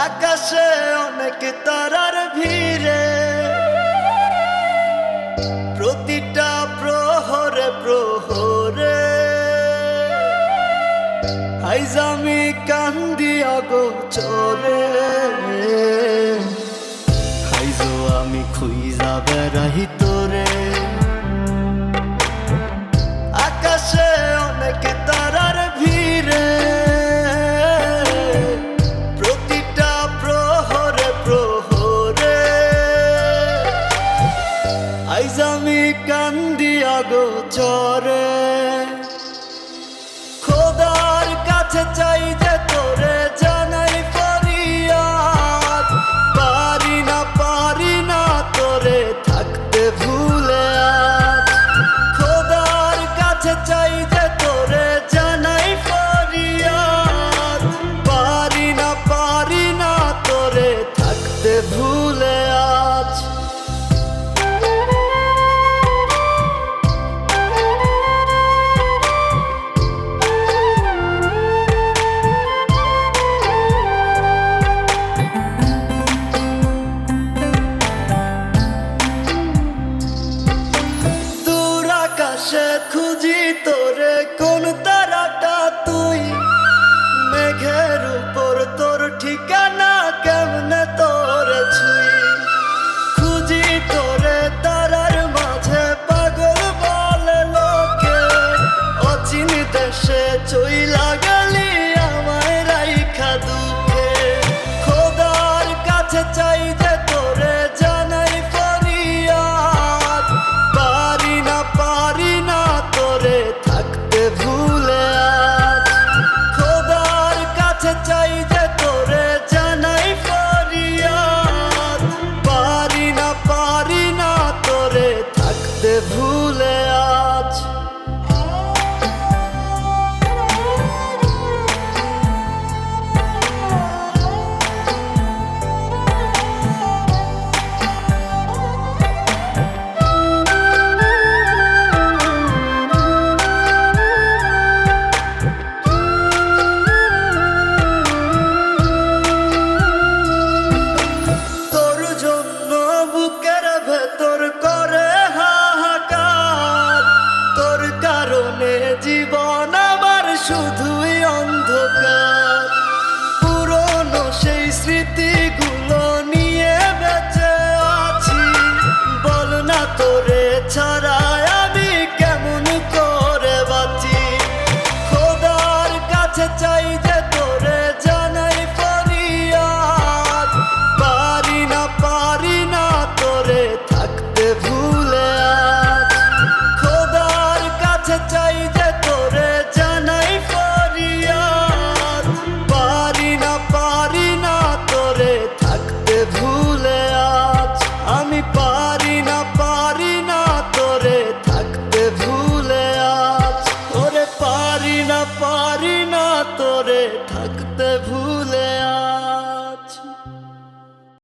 আকাশে অনেক তারার ভিড়ে, প্রতিটা প্রহরে প্রহরে আইজ আমি কান্দি অগোচরে। আইজো আমি খুইজা বেড়াই তোরে, আকাশে অনেক তারার ভিড়ে, প্রতিটা প্রহরে প্রহরে আইজ আমি কান্দি অগোচরে। খোদার কাছে চাই যে তোরে জানাই ফরিয়াদ, পারি না তোরে থাকতে ভুলে আজ। খোদার কাছে চাই যে তোরে জানাই ফরিয়াদ, পারি না তোরে থাকতে ভুলে আজ। আকাশে খুঁজি তোরে কোন তারাটা তুই, মেঘের উপর তোর ঠিকানা কেমনে তোরে ছুই। খুঁজি তোরে তারার মাঝে পাগল বলে লোকে, অচিন দেশে চইলা গেলি আমায় রাইখা দুঃখে। খোদার কাছে চাই যে তোরে জানাই ফরিয়াদ, পারি না তোরে থাকতে ভুলে আজ। খোদার কাছে চাই যে তোরে জানাই ফরিয়াদ, পারি না তোরে থাকতে ভুলে আজ। বুকের ভেতর করে হাহাকার, তোর কারণে জীবন আমার শুধুই অন্ধকার। পুরনো সেই স্মৃতিগুলো নিয়ে বেঁচে আছি, বল না তোরে ছাড়া আমি কেমন করে বাঁচি। খোদার কাছে চাই যে তোরে জানাই ফরিয়াদ, পারি না তোরে থাকতে ভুলে আজ। খোদার কাছে চাই যে তোরে জানাই ফরিয়াদ, পারি না তোরে থাকতে ভুলে আজ। আমি পারি না তোরে থাকতে ভুলে আজ। ওরে পারি না তোরে থাকতে ভুলে আজ।